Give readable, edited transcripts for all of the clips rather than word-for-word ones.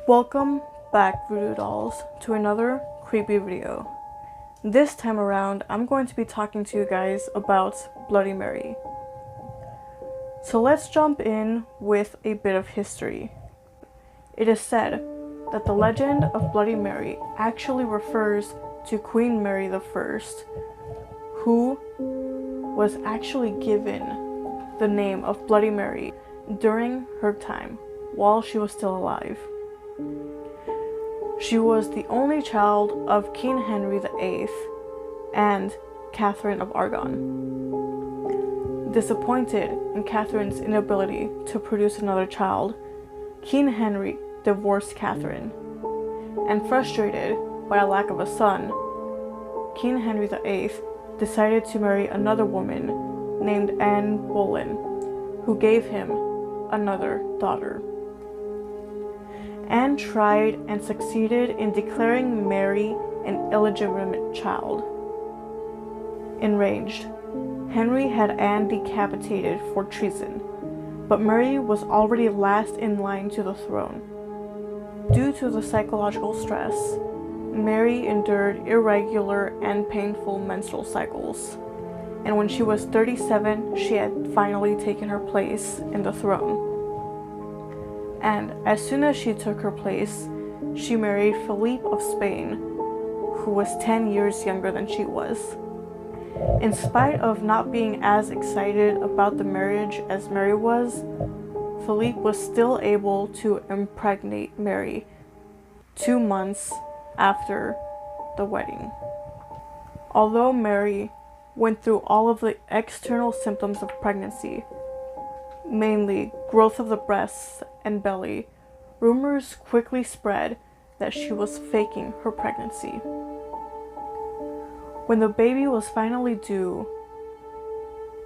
Welcome back, Voodoo Dolls, to another creepy video. This time around, I'm going to be talking to you guys about Bloody Mary. So let's jump in with a bit of history. It is said that the legend of Bloody Mary actually refers to Queen Mary I, who was actually given the name of Bloody Mary during her time while she was still alive. She was the only child of King Henry VIII and Catherine of Aragon. Disappointed in Catherine's inability to produce another child, King Henry divorced Catherine, and frustrated by a lack of a son, King Henry VIII decided to marry another woman named Anne Boleyn, who gave him another daughter. Anne tried and succeeded in declaring Mary an illegitimate child. Enraged, Henry had Anne decapitated for treason, but Mary was already last in line to the throne. Due to the psychological stress, Mary endured irregular and painful menstrual cycles, and when she was 37, she had finally taken her place in the throne. And as soon as she took her place, she married Philippe of Spain, who was 10 years younger than she was. In spite of not being as excited about the marriage as Mary was, Philippe was still able to impregnate Mary 2 months after the wedding. Although Mary went through all of the external symptoms of pregnancy, mainly growth of the breasts and belly, rumors quickly spread that she was faking her pregnancy. When the baby was finally due,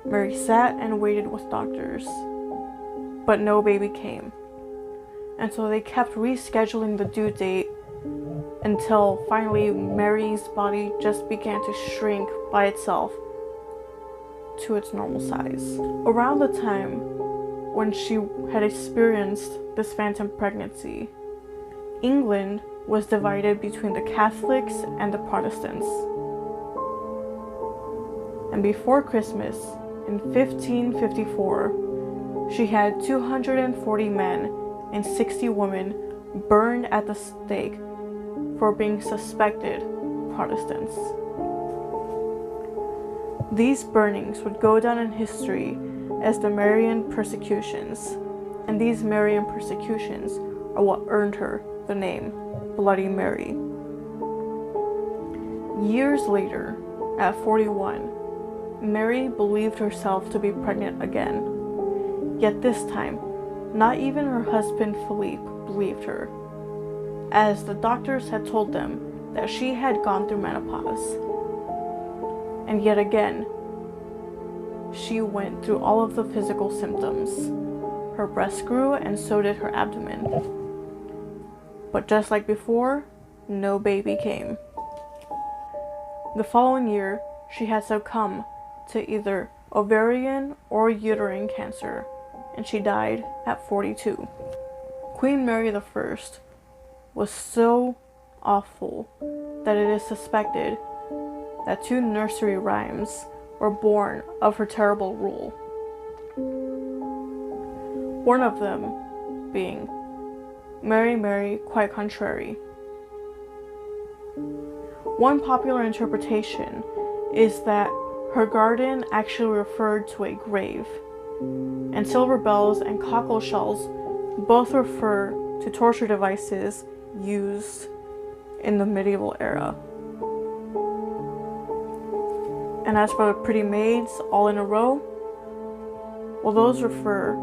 Mary sat and waited with doctors, but no baby came. And so they kept rescheduling the due date until finally Mary's body just began to shrink by itself to its normal size. Around the time when she had experienced this phantom pregnancy, England was divided between the Catholics and the Protestants. And before Christmas, in 1554, she had 240 men and 60 women burned at the stake for being suspected Protestants. These burnings would go down in history as the Marian persecutions, and these Marian persecutions are what earned her the name Bloody Mary. Years later, at 41, Mary believed herself to be pregnant again. Yet this time, not even her husband Philippe believed her, as the doctors had told them that she had gone through menopause. And yet again, she went through all of the physical symptoms. Her breasts grew and so did her abdomen. But just like before, no baby came. The following year, she had succumbed to either ovarian or uterine cancer, and she died at 42. Queen Mary I was so awful that it is suspected that 2 nursery rhymes were born of her terrible rule. One of them being Mary, Mary, quite contrary. One popular interpretation is that her garden actually referred to a grave, and silver bells and cockle shells both refer to torture devices used in the medieval era. And as for the pretty maids all in a row, well, those refer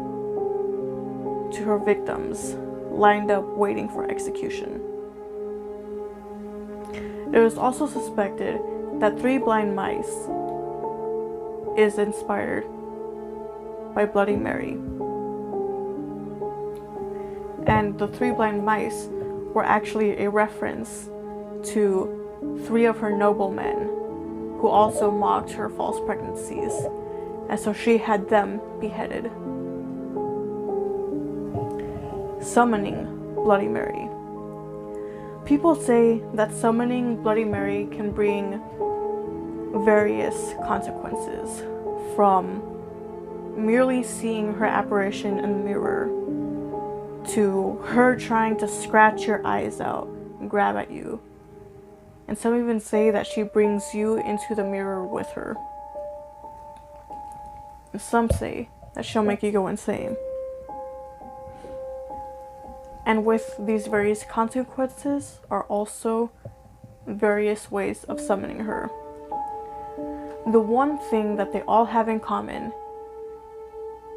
to her victims lined up waiting for execution. It was also suspected that 3 blind mice is inspired by Bloody Mary. And the 3 blind mice were actually a reference to 3 of her noblemen who also mocked her false pregnancies, and so she had them beheaded. Summoning Bloody Mary. People say that summoning Bloody Mary can bring various consequences, from merely seeing her apparition in the mirror to her trying to scratch your eyes out and grab at you. And some even say that she brings you into the mirror with her. And some say that she'll make you go insane. And with these various consequences are also various ways of summoning her. The one thing that they all have in common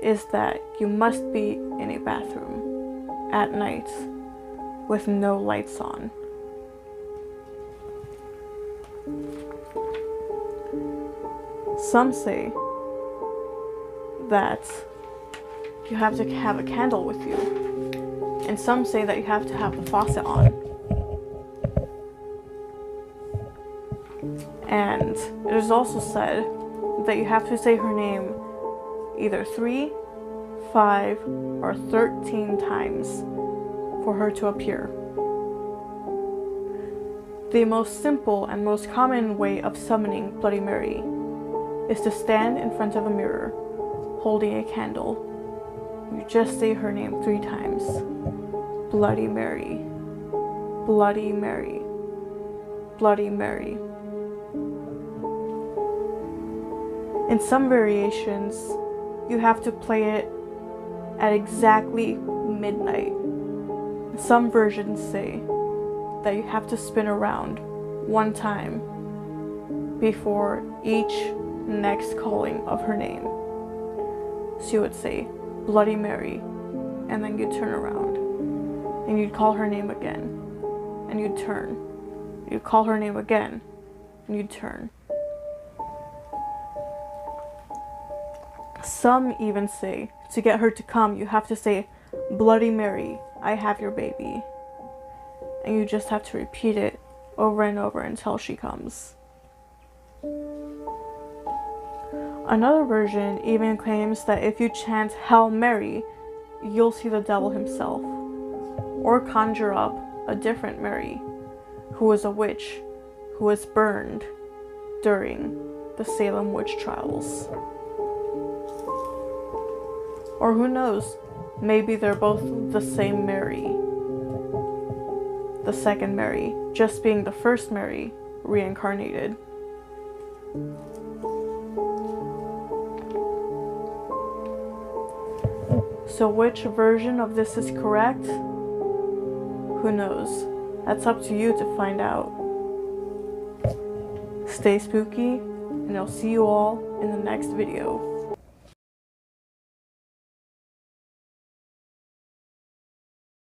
is that you must be in a bathroom at night with no lights on. Some say that you have to have a candle with you, and some say that you have to have the faucet on. And it is also said that you have to say her name either 3, 5, or 13 times for her to appear. The most simple and most common way of summoning Bloody Mary is to stand in front of a mirror, holding a candle. You just say her name 3 times. Bloody Mary, Bloody Mary, Bloody Mary. In some variations, you have to play it at exactly midnight. Some versions say that you have to spin around 1 time before each next calling of her name. So you would say Bloody Mary, and then you'd turn around and you'd call her name again, and you'd turn. You'd call her name again, and you'd turn. Some even say to get her to come, you have to say, Bloody Mary, I have your baby. And you just have to repeat it over and over until she comes. Another version even claims that if you chant Hail Mary, you'll see the devil himself, or conjure up a different Mary, who was a witch who was burned during the Salem witch trials. Or who knows, maybe they're both the same Mary. The second Mary, just being the first Mary reincarnated. So which version of this is correct? Who knows? That's up to you to find out. Stay spooky, and I'll see you all in the next video.